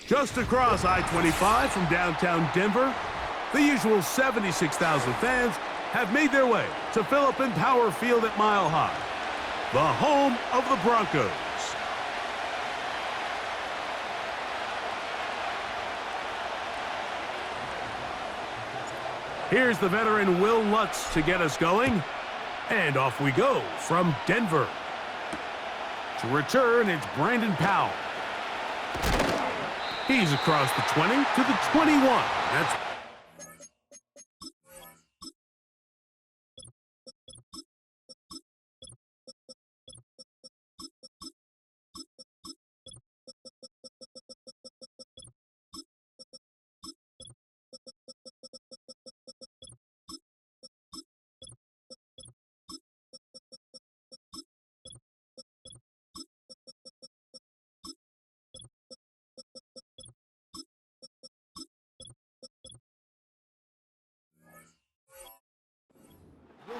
Just across I-25 from downtown Denver, the usual 76,000 fans have made their way to Phillips Power Field at Mile High, the home of the Broncos. Here's the veteran Will Lutz to get us going. And off we go from Denver. To return, it's Brandon Powell. He's across the 20 to the 21. That's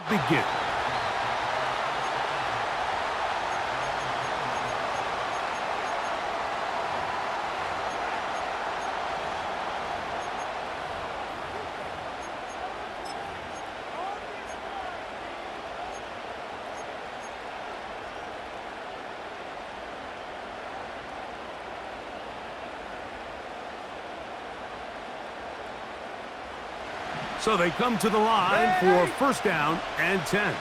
begin. So they come to the line for first down and 10.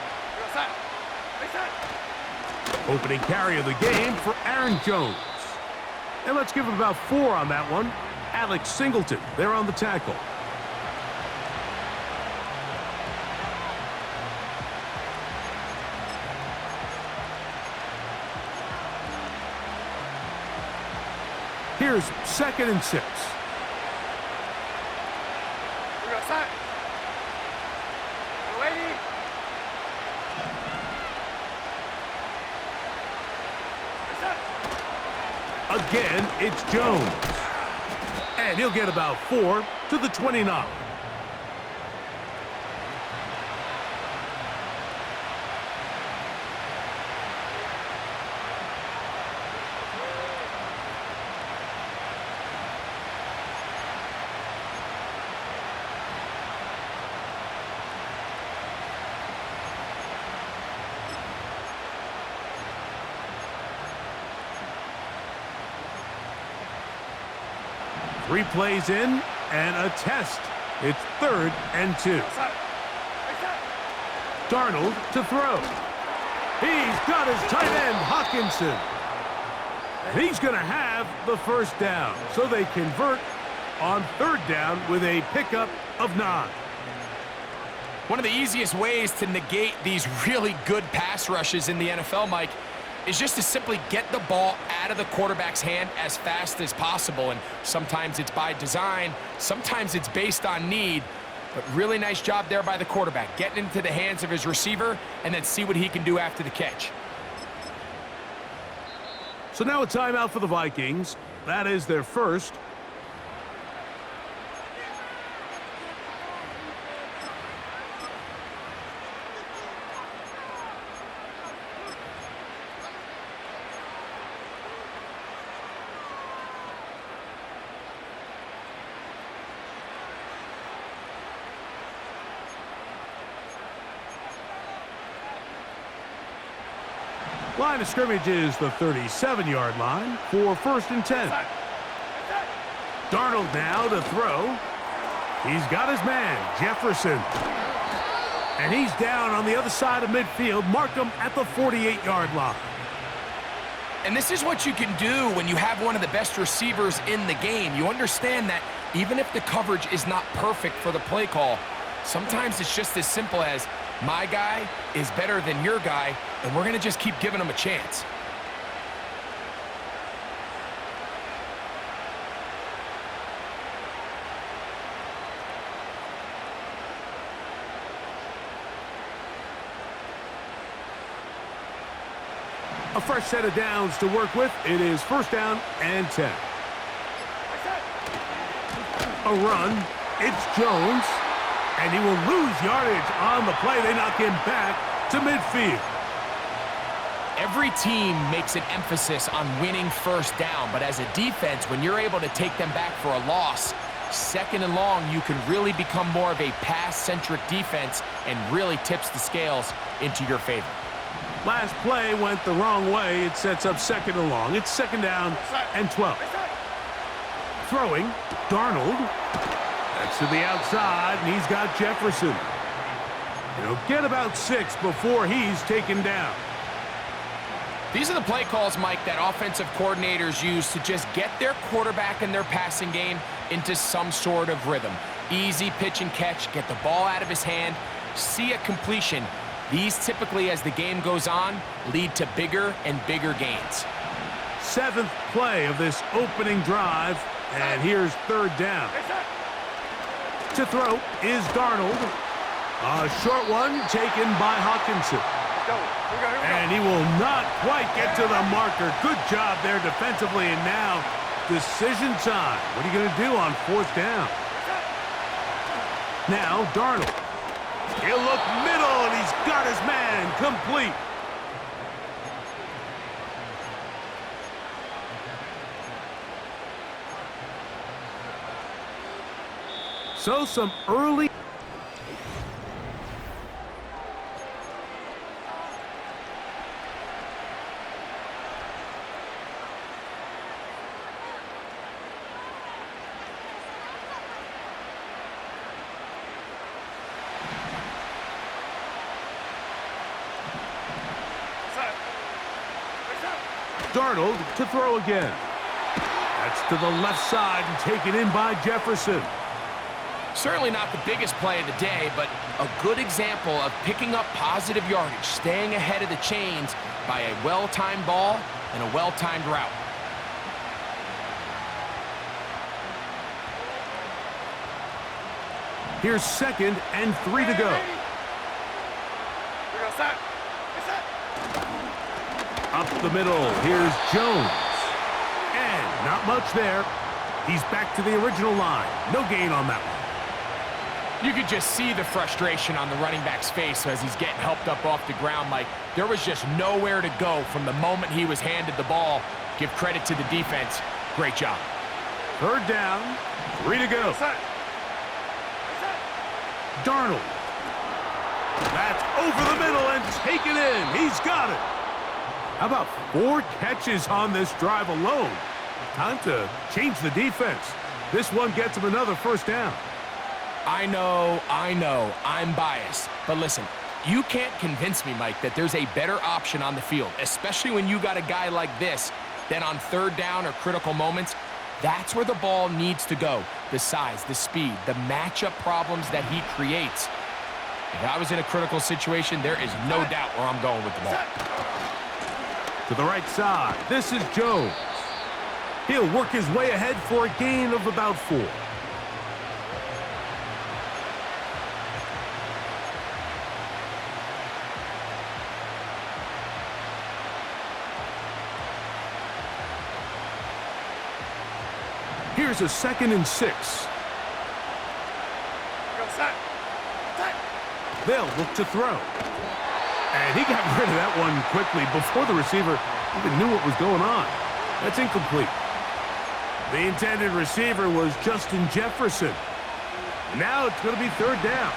Opening carry of the game for Aaron Jones. And let's give him about 4 on that one. Alex Singleton, there on the tackle. Here's 2nd and 6. Again, it's Jones. And he'll get about 4 to the 29. Three plays in and a test. It's 3rd and 2. Darnold to throw. He's got his tight end, Hawkinson. And he's going to have the first down. So they convert on 3rd down with a pickup of 9. One of the easiest ways to negate these really good pass rushes in the NFL, Mike, is just to simply get the ball out of the quarterback's hand as fast as possible. And sometimes it's by design, sometimes it's based on need. But really nice job there by the quarterback, getting into the hands of his receiver and then see what he can do after the catch. So now a timeout for the Vikings. That is their first. Line of scrimmage is the 37-yard line for 1st and 10. Darnold now to throw. He's got his man, Jefferson. And he's down on the other side of midfield. Mark him at the 48-yard line. And this is what you can do when you have one of the best receivers in the game. You understand that even if the coverage is not perfect for the play call, sometimes it's just as simple as, my guy is better than your guy, and we're going to just keep giving him a chance. A fresh set of downs to work with. It is 1st down and 10. A run. It's Jones. And he will lose yardage on the play. They knock him back to midfield. Every team makes an emphasis on winning first down, but as a defense, when you're able to take them back for a loss, second and long, you can really become more of a pass-centric defense and really tips the scales into your favor. Last play went the wrong way. It sets up second and long. It's second down and 12. Throwing, Darnold. That's to the outside, and he's got Jefferson. He'll get about 6 before he's taken down. These are the play calls, Mike, that offensive coordinators use to just get their quarterback and their passing game into some sort of rhythm. Easy pitch and catch, get the ball out of his hand, see a completion. These typically, as the game goes on, lead to bigger and bigger gains. 7th play of this opening drive, and here's third down. To throw is Darnold. A short one taken by Hawkinson. And he will not quite get to the marker. Good job there defensively, and now decision time. What are you going to do on 4th down? Now Darnold. He'll look middle, and he's got his man complete. So some early... Darnold to throw again. That's to the left side and taken in by Jefferson. Certainly not the biggest play of the day, but a good example of picking up positive yardage, staying ahead of the chains by a well-timed ball and a well-timed route. Here's 2nd and 3 to go. Up the middle, here's Jones. And not much there. He's back to the original line. No gain on that one. You could just see the frustration on the running back's face as he's getting helped up off the ground, Mike. There was just nowhere to go from the moment he was handed the ball. Give credit to the defense. Great job. Third down, 3 to go. Darnold. That's over the middle and taken in. He's got it. How about 4 catches on this drive alone? Time to change the defense. This one gets him another first down. I know, I'm biased. But listen, you can't convince me, Mike, that there's a better option on the field, especially when you got a guy like this, that on third down or critical moments, that's where the ball needs to go. The size, the speed, the matchup problems that he creates. If I was in a critical situation, there is no doubt where I'm going with the ball. To the right side, this is Jones. He'll work his way ahead for a gain of about 4. Here's a 2nd and 6. They'll look to throw. And he got rid of that one quickly before the receiver even knew what was going on. That's incomplete. The intended receiver was Justin Jefferson. Now it's going to be third down.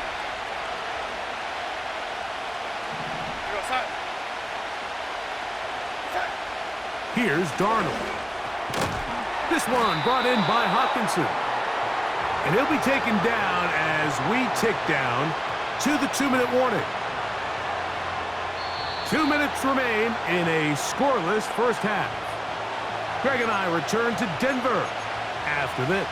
Here's Darnold. This one brought in by Hawkinson. And he'll be taken down as we tick down to the 2-minute warning. 2 minutes remain in a scoreless first half. Greg and I return to Denver after this.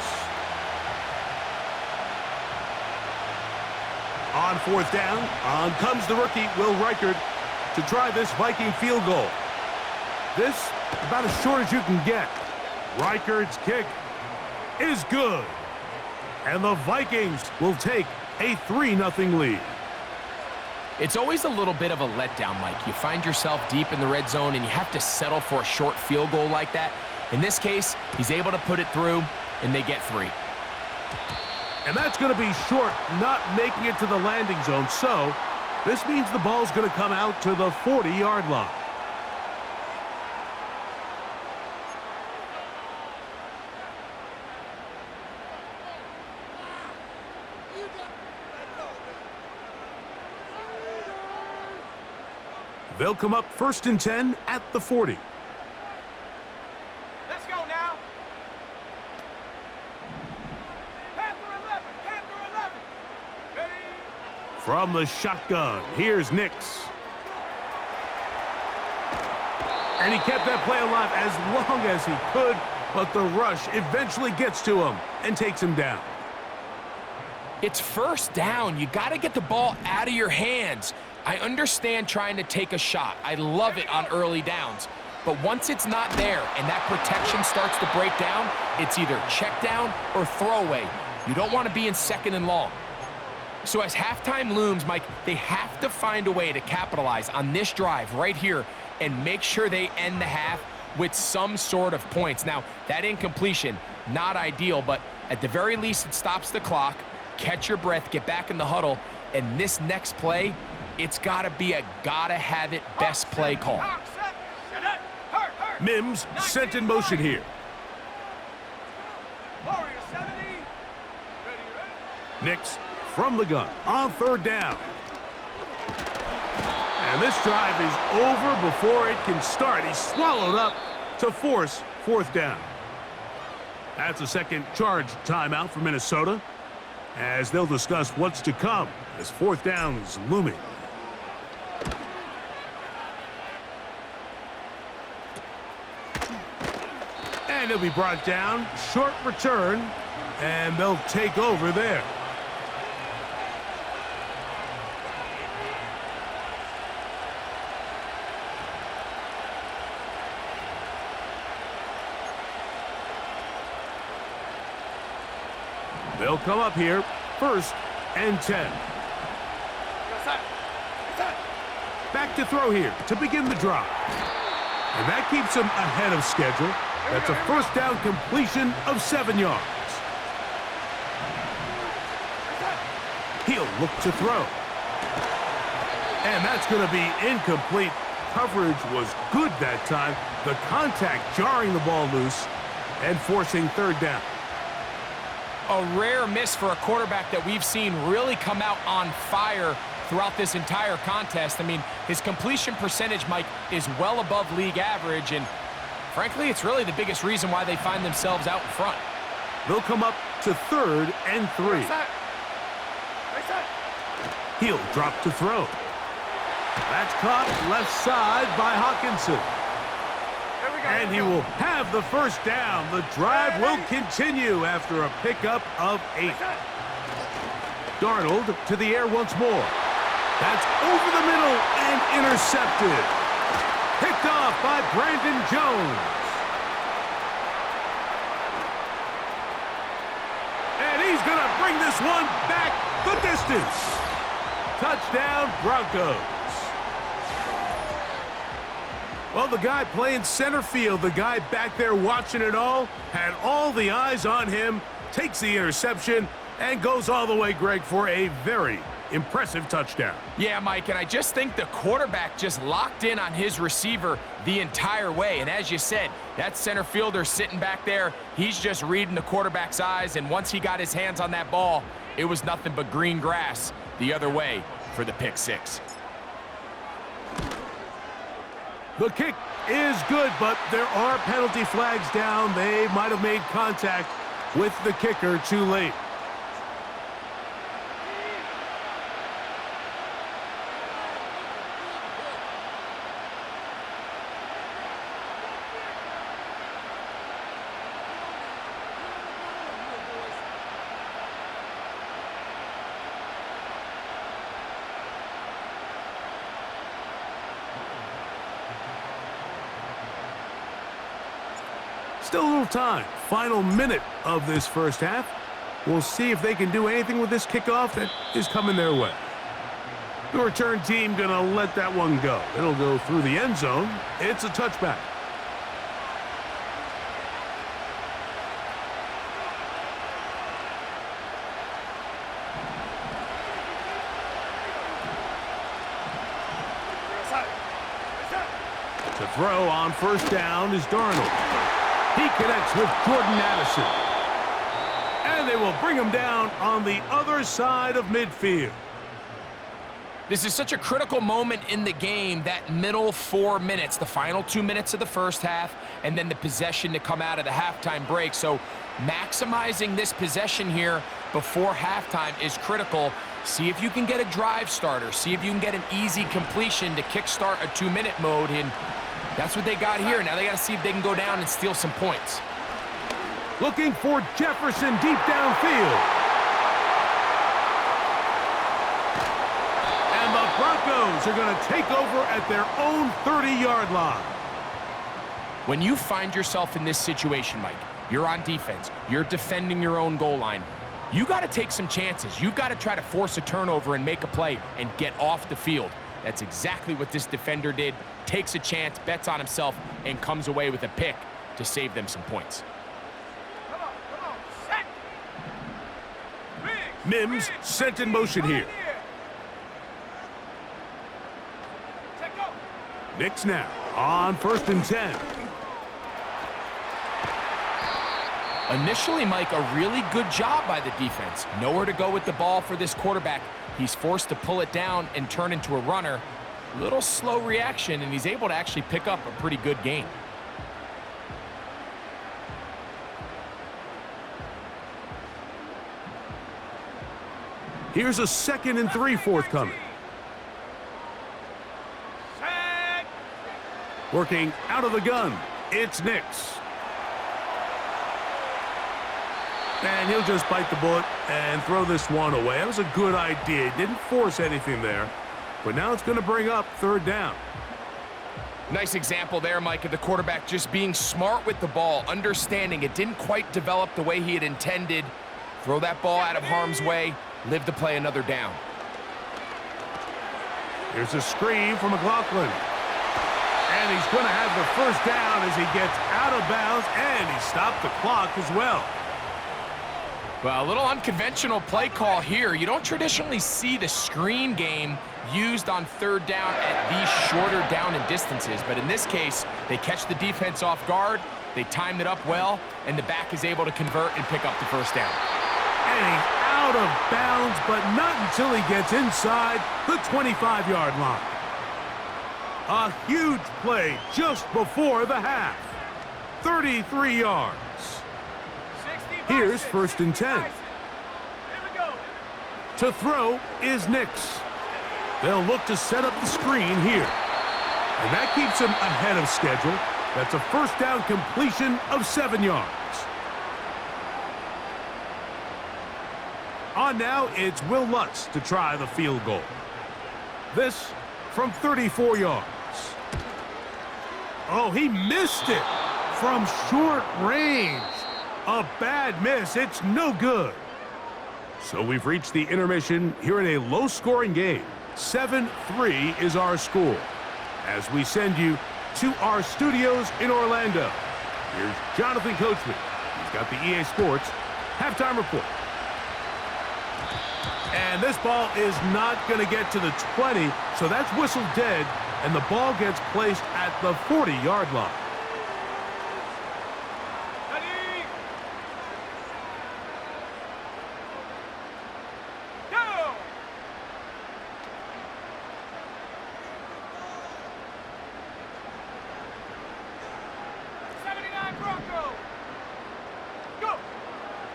On 4th down, on comes the rookie, Will Reichard, to try this Viking field goal. This, about as short as you can get. Reichard's kick is good. And the Vikings will take a 3-0 lead. It's always a little bit of a letdown, Mike. You find yourself deep in the red zone and you have to settle for a short field goal like that. In this case, he's able to put it through, and they get 3. And that's going to be short, not making it to the landing zone. So this means the ball's going to come out to the 40-yard line. They'll come up 1st and 10 at the 40. Let's go now. Panther 11, Panther 11. Ready? From the shotgun, here's Nix. And he kept that play alive as long as he could, but the rush eventually gets to him and takes him down. It's 1st down. You got to get the ball out of your hands. I understand trying to take a shot. I love it on early downs. But once it's not there and that protection starts to break down, it's either check down or throwaway. You don't want to be in 2nd and long. So as halftime looms, Mike, they have to find a way to capitalize on this drive right here and make sure they end the half with some sort of points. Now, that incompletion, not ideal, but at the very least, it stops the clock. Catch your breath, get back in the huddle, and this next play, it's got to be a gotta-have-it best play call. Mims sent in motion here. Nix from the gun on 3rd down. And this drive is over before it can start. He's swallowed up to force 4th down. That's a second charge timeout for Minnesota, as they'll discuss what's to come as 4th down is looming. And he'll be brought down. Short return, and they'll take over there. They'll come up here, 1st and 10. Back to throw here to begin the drive. And that keeps him ahead of schedule. That's a 1st down completion of 7 yards. He'll look to throw. And that's going to be incomplete. Coverage was good that time. The contact jarring the ball loose and forcing 3rd down. A rare miss for a quarterback that we've seen really come out on fire throughout this entire contest. I mean, his completion percentage, Mike, is well above league average, and frankly, it's really the biggest reason why they find themselves out in front. They'll come up to 3rd and 3. He'll drop to throw. That's caught left side by Hawkinson. And he will have the 1st down. The drive will continue after a pickup of 8. Darnold to the air once more. That's over the middle and intercepted. Picked off by Brandon Jones. And he's going to bring this one back the distance. Touchdown, Broncos. Well, the guy playing center field, the guy back there watching it all, had all the eyes on him, takes the interception, and goes all the way, Greg, for a very impressive touchdown. Yeah, Mike, and I just think the quarterback just locked in on his receiver the entire way. And as you said, that center fielder sitting back there, he's just reading the quarterback's eyes, and once he got his hands on that ball, it was nothing but green grass the other way for the pick 6. The kick is good, but there are penalty flags down. They might have made contact with the kicker too late. Still a little time. Final minute of this 1st half. We'll see if they can do anything with this kickoff that is coming their way. The return team going to let that one go. It'll go through the end zone. It's a touchback. To throw on 1st down is Darnold. He connects with Jordan Addison. And they will bring him down on the other side of midfield. This is such a critical moment in the game, that middle 4 minutes, the final 2 minutes of the first half, and then the possession to come out of the halftime break. So maximizing this possession here before halftime is critical. See if you can get a drive starter. See if you can get an easy completion to kickstart a 2-minute mode, and that's what they got here. Now they got to see if they can go down and steal some points. Looking for Jefferson deep downfield. And the Broncos are going to take over at their own 30-yard line. When you find yourself in this situation, Mike, you're on defense, you're defending your own goal line, you got to take some chances. You got to try to force a turnover and make a play and get off the field. That's exactly what this defender did. Takes a chance, bets on himself, and comes away with a pick to save them some points. Come on, set. Mims sent in motion here. Knicks now on 1st and 10. Initially, Mike, a really good job by the defense. Nowhere to go with the ball for this quarterback. He's forced to pull it down and turn into a runner. Little slow reaction, and he's able to actually pick up a pretty good gain. Here's a 2nd and 3 forthcoming. Working out of the gun, it's Nix. And he'll just bite the bullet and throw this one away. That was a good idea. Didn't force anything there. But now it's going to bring up 3rd down. Nice example there, Mike, of the quarterback just being smart with the ball, understanding it didn't quite develop the way he had intended. Throw that ball out of harm's way, live to play another down. Here's a screen from McLaughlin. And he's going to have the 1st down as he gets out of bounds, and he stopped the clock as well. Well, a little unconventional play call here. You don't traditionally see the screen game used on 3rd down at these shorter down and distances. But in this case, they catch the defense off guard, they timed it up well, and the back is able to convert and pick up the 1st down. And he's out of bounds, but not until he gets inside the 25-yard line. A huge play just before the half. 33 yards. Here's 1st and 10. To throw is Nix. They'll look to set up the screen here. And that keeps him ahead of schedule. That's a 1st down completion of 7 yards. On now, it's Will Lutz to try the field goal. This from 34 yards. Oh, he missed it from short range. A bad miss. It's no good. So we've reached the intermission here in a low-scoring game. 7-3 is our score. As we send you to our studios in Orlando, here's Jonathan Coachman. He's got the EA Sports halftime report. And this ball is not going to get to the 20, so that's whistled dead, and the ball gets placed at the 40-yard line.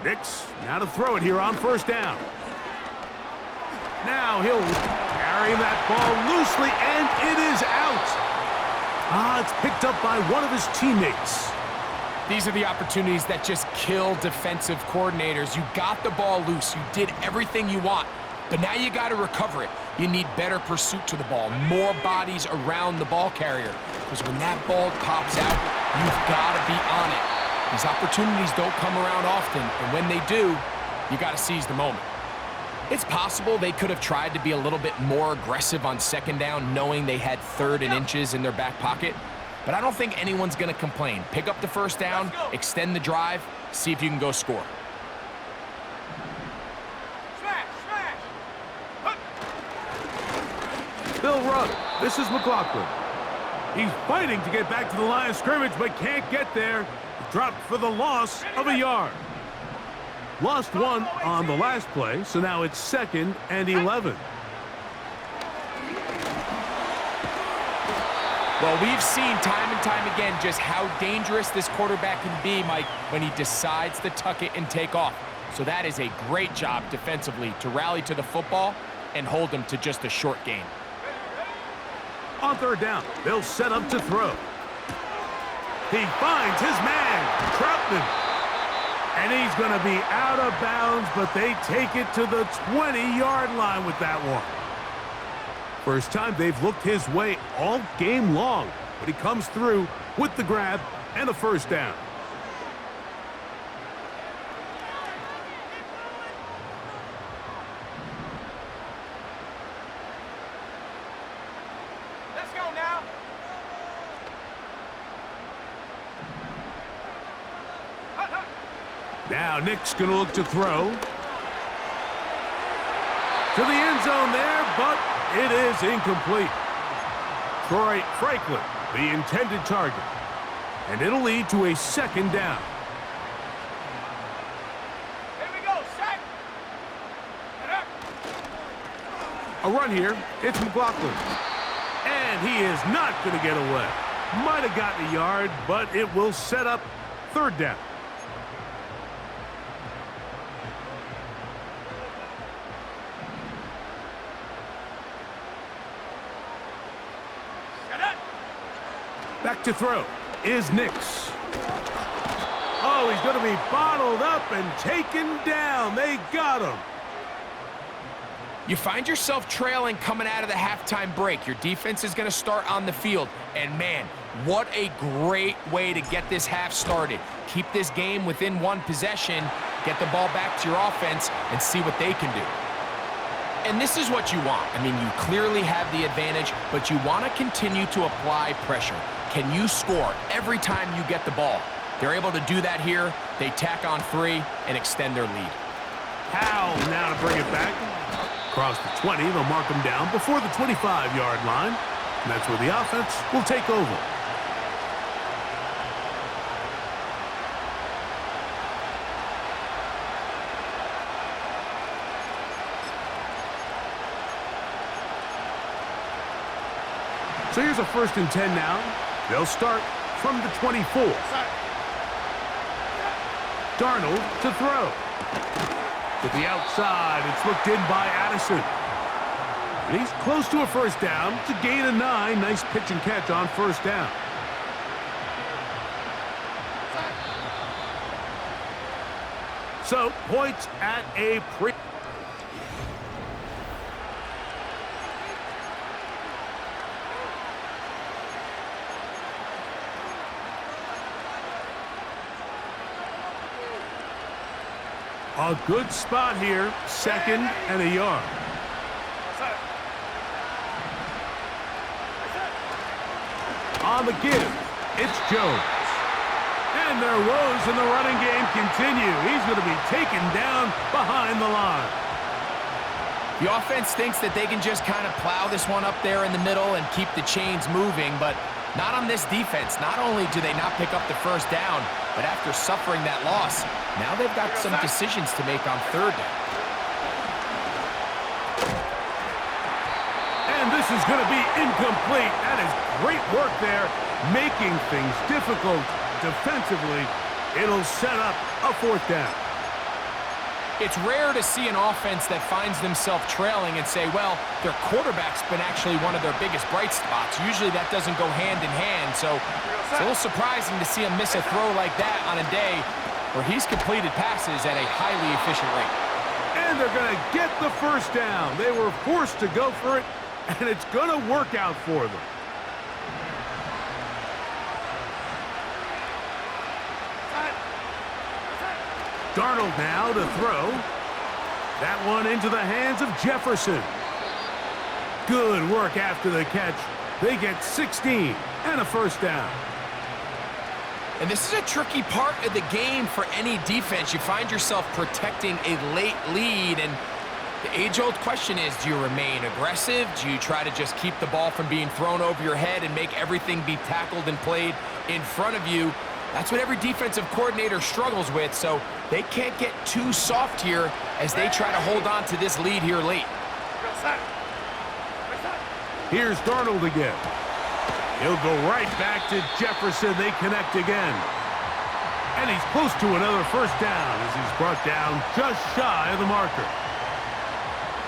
Nix now to throw it here on 1st down. Now he'll carry that ball loosely, and it is out. It's picked up by one of his teammates. These are the opportunities that just kill defensive coordinators. You got the ball loose. You did everything you want, but now you got to recover it. You need better pursuit to the ball, more bodies around the ball carrier, because when that ball pops out, you've got to be on it. These opportunities don't come around often, and when they do, you got to seize the moment. It's possible they could have tried to be a little bit more aggressive on 2nd down, knowing they had 3rd and inches in their back pocket, but I don't think anyone's going to complain. Pick up the 1st down, extend the drive, see if you can go score. They'll run. This is McLaughlin. He's fighting to get back to the line of scrimmage, but can't get there. Dropped for the loss of a yard. Lost one on the last play, so now it's 2nd and 11. Well, we've seen time and time again just how dangerous this quarterback can be, Mike, when he decides to tuck it and take off. So that is a great job defensively to rally to the football and hold him to just a short gain. On third down, they'll set up to throw. He finds his man, Troutman. And he's going to be out of bounds, but they take it to the 20-yard line with that one. First time they've looked his way all game long, but he comes through with the grab and a first down. Let's go now. Now Nick's going to look to throw. To the end zone there, but it is incomplete. Troy Franklin, the intended target. And it'll lead to a second down. Here we go, set. A run here. It's McLaughlin. And he is not going to get away. Might have gotten a yard, but it will set up third down. Back to throw is Nix. Oh, he's going to be bottled up and taken down. They got him. You find yourself trailing coming out of the halftime break. Your defense is going to start on the field. And, man, what a great way to get this half started. Keep this game within one possession, get the ball back to your offense, and see what they can do. And this is what you want. I mean, you clearly have the advantage, but you want to continue to apply pressure. Can you score every time you get the ball? They're able to do that here. They tack on 3 and extend their lead. Howell now to bring it back. Across the 20, they'll mark him down before the 25-yard line. And that's where the offense will take over. So here's a 1st and 10 now. They'll start from the 24. Darnold to throw. To the outside, it's looked in by Addison. And he's close to a first down to gain a 9. Nice pitch and catch on first down. So, points at a pre... A good spot here, 2nd and a yard. On the give, it's Jones. And their woes in the running game continue. He's going to be taken down behind the line. The offense thinks that they can just kind of plow this one up there in the middle and keep the chains moving, but not on this defense. Not only do they not pick up the first down, but after suffering that loss, now they've got some decisions to make on third down. And this is going to be incomplete. That is great work there, making things difficult defensively. It'll set up a 4th down. It's rare to see an offense that finds themselves trailing and say, well, their quarterback's been actually one of their biggest bright spots. Usually that doesn't go hand in hand, so it's a little surprising to see him miss a throw like that on a day where he's completed passes at a highly efficient rate. And they're going to get the first down. They were forced to go for it, and it's going to work out for them. Darnold now to throw. That one into the hands of Jefferson. Good work after the catch. They get 16 and a first down. And this is a tricky part of the game for any defense. You find yourself protecting a late lead, and the age-old question is, do you remain aggressive? Do you try to just keep the ball from being thrown over your head and make everything be tackled and played in front of you? That's what every defensive coordinator struggles with, so they can't get too soft here as they try to hold on to this lead here late. Here's Darnold again. He'll go right back to Jefferson. They connect again. And he's close to another first down as he's brought down just shy of the marker.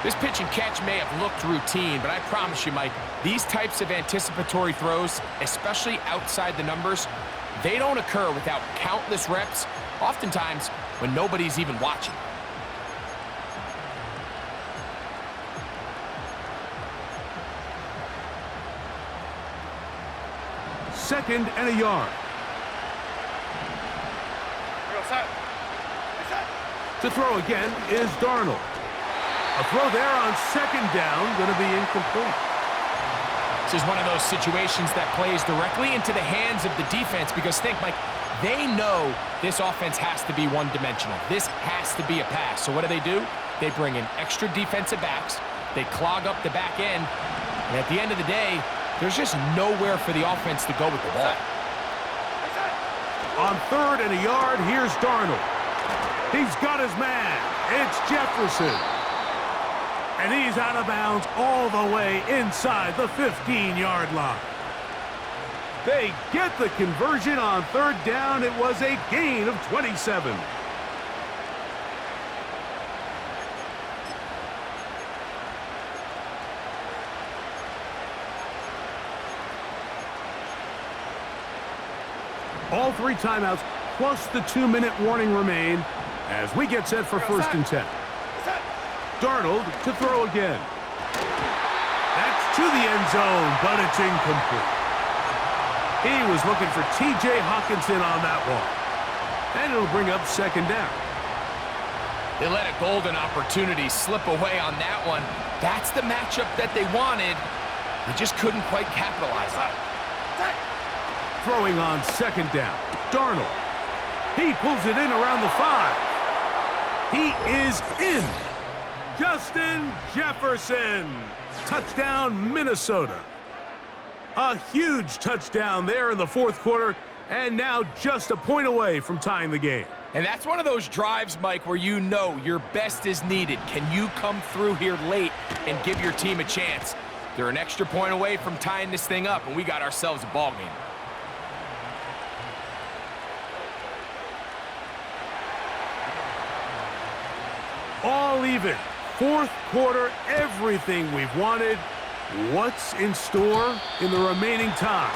This pitch and catch may have looked routine, but I promise you, Mike, these types of anticipatory throws, especially outside the numbers, they don't occur without countless reps, oftentimes when nobody's even watching. Second and a yard. To throw again is Darnold. A throw there on second down, going to be incomplete. This is one of those situations that plays directly into the hands of the defense because think, Mike, they know this offense has to be one-dimensional. This has to be a pass. So what do? They bring in extra defensive backs. They clog up the back end. And at the end of the day, there's just nowhere for the offense to go with the ball. On third and a yard, here's Darnold. He's got his man. It's Jefferson. And he's out of bounds all the way inside the 15-yard line. They get the conversion on third down. It was a gain of 27. All three timeouts plus the 2-minute warning remain as we get set for first and 10. Darnold to throw again. That's to the end zone, but it's incomplete. He was looking for T.J. Hawkinson on that one. And it'll bring up second down. They let a golden opportunity slip away on that one. That's the matchup that they wanted. They just couldn't quite capitalize on it. Throwing on second down. Darnold. He pulls it in around the 5. He is in. Justin Jefferson. Touchdown, Minnesota. A huge touchdown there in the fourth quarter, and now just a point away from tying the game. And that's one of those drives, Mike, where you know your best is needed. Can you come through here late and give your team a chance? They're an extra point away from tying this thing up, and we got ourselves a ball game. All even. Fourth quarter, everything we've wanted. What's in store in the remaining time?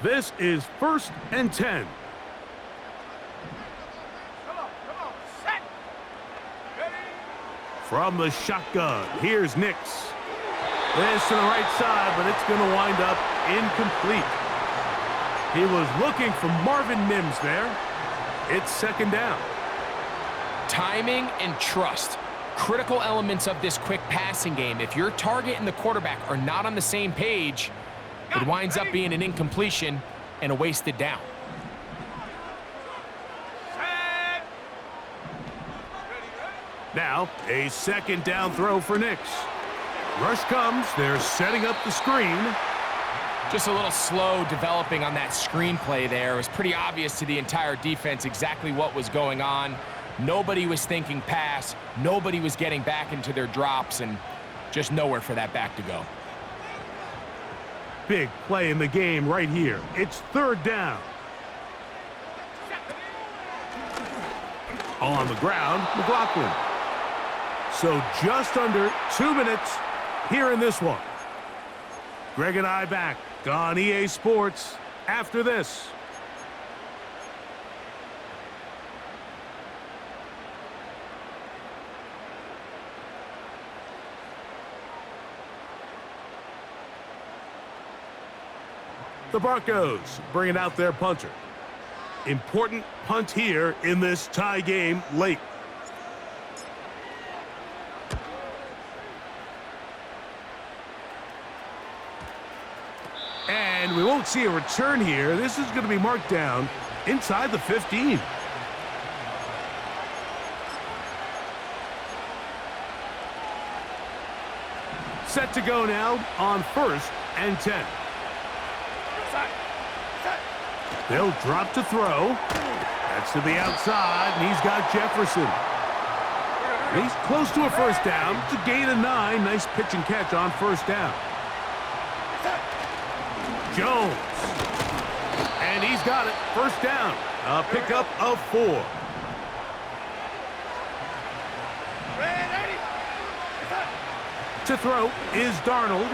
This is first and 10. Come on, set. Ready? From the shotgun, here's Nix. This to the right side, but it's going to wind up incomplete. He was looking for Marvin Mims there. It's second down. Timing and trust. Critical elements of this quick passing game. If your target and the quarterback are not on the same page, it winds up being an incompletion and a wasted down. Set. Now, a second down throw for Nix. Rush comes. They're setting up the screen. Just a little slow developing on that screenplay there. It was pretty obvious to the entire defense exactly what was going on. Nobody was thinking pass. Nobody was getting back into their drops, and just nowhere for that back to go. Big play in the game right here. It's third down. On the ground, McLaughlin. So just under 2 minutes here in this one. Greg and I back on EA Sports after this. The Broncos bringing out their punter. Important punt here in this tie game late. And we won't see a return here. This is going to be marked down inside the 15. Set to go now on first and 10. They'll drop to throw. That's to the outside, and he's got Jefferson. He's close to a first down. It's a gain of 9. Nice pitch and catch on first down. Jones. And he's got it. First down. A pickup of 4. To throw is Darnold.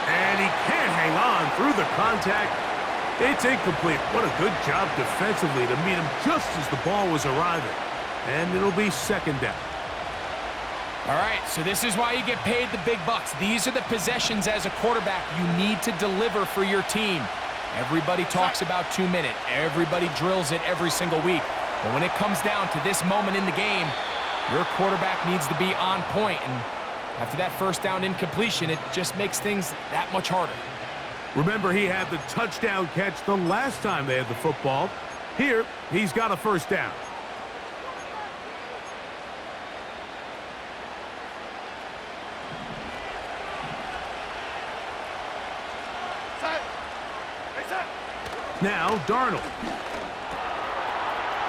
And he can't hang on through the contact. It's incomplete. What a good job defensively to meet him just as the ball was arriving. And it'll be second down. All right, so this is why you get paid the big bucks. These are the possessions as a quarterback you need to deliver for your team. Everybody talks about 2 minutes. Everybody drills it every single week. But when it comes down to this moment in the game, your quarterback needs to be on point. And after that first down incompletion, it just makes things that much harder. Remember, he had the touchdown catch the last time they had the football. Here, he's got a first down. Now, Darnold.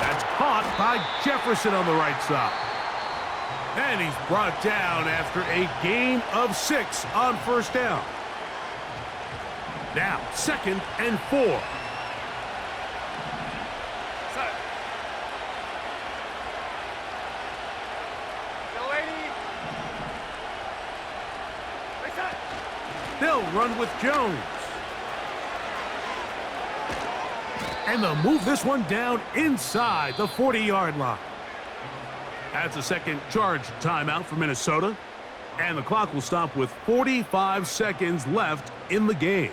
That's caught by Jefferson on the right side. And he's brought down after a gain of 6 on first down. Now, 2nd and 4. They'll run with Jones. And they'll move this one down inside the 40-yard line. That's a second charge timeout for Minnesota. And the clock will stop with 45 seconds left in the game.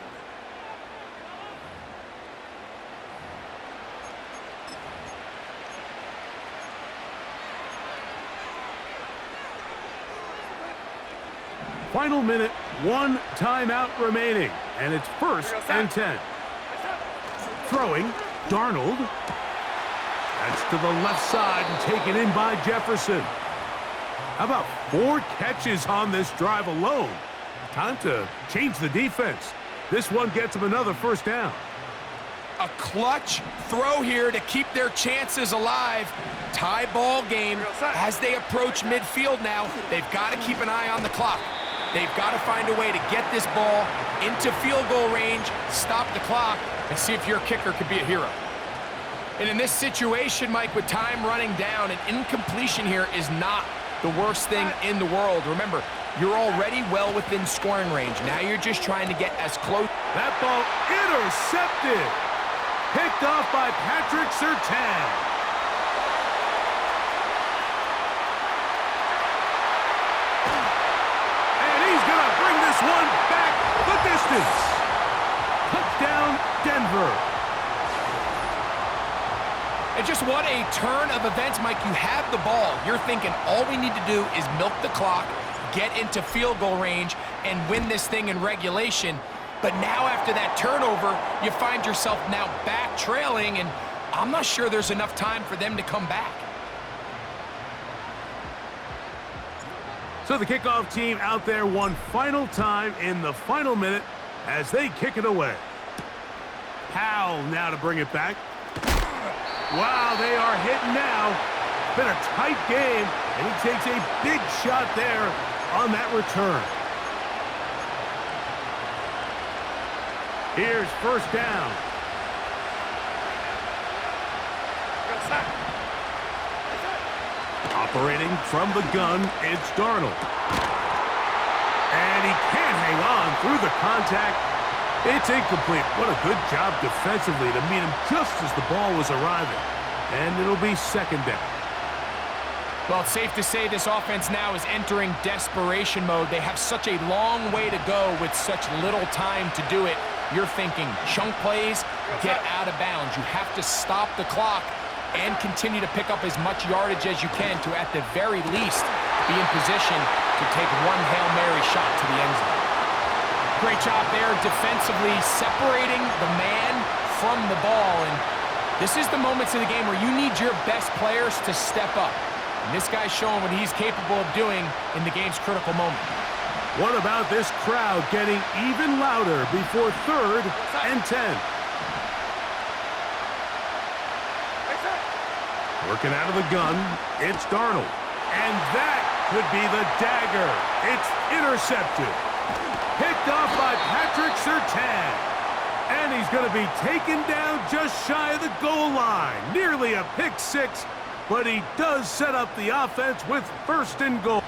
Final minute, 1 timeout remaining. And it's 1st and 10. Throwing, Darnold. That's to the left side and taken in by Jefferson. How about 4 catches on this drive alone? Time to change the defense. This one gets him another first down. A clutch throw here to keep their chances alive. Tie ball game as they approach midfield now. They've got to keep an eye on the clock. They've got to find a way to get this ball into field goal range, stop the clock, and see if your kicker could be a hero. And in this situation, Mike, with time running down, an incompletion here is not the worst thing in the world. Remember, you're already well within scoring range. Now you're just trying to get as close. That ball intercepted. Picked off by Patrick Surtain. One back the distance. Touchdown, Denver. And just what a turn of events, Mike. You have the ball. You're thinking all we need to do is milk the clock, get into field goal range, and win this thing in regulation. But now after that turnover, you find yourself now back trailing, and I'm not sure there's enough time for them to come back. So the kickoff team out there one final time in the final minute as they kick it away. Powell now to bring it back. Wow, they are hitting now. Been a tight game, and he takes a big shot there on that return. Here's first down. Operating from the gun, it's Darnold. And he can't hang on through the contact. It's incomplete. What a good job defensively to meet him just as the ball was arriving. And it'll be second down. Well, it's safe to say this offense now is entering desperation mode. They have such a long way to go with such little time to do it. You're thinking chunk plays, get out of bounds. You have to stop the clock and continue to pick up as much yardage as you can to, at the very least, be in position to take one Hail Mary shot to the end zone. Great job there defensively, separating the man from the ball. And this is the moments in the game where you need your best players to step up. And this guy's showing what he's capable of doing in the game's critical moment. What about this crowd getting even louder before 3rd and 10? Working out of the gun, it's Darnold. And that could be the dagger. It's intercepted. Picked off by Patrick Surtain. And he's going to be taken down just shy of the goal line. Nearly a pick six, but he does set up the offense with 1st and goal.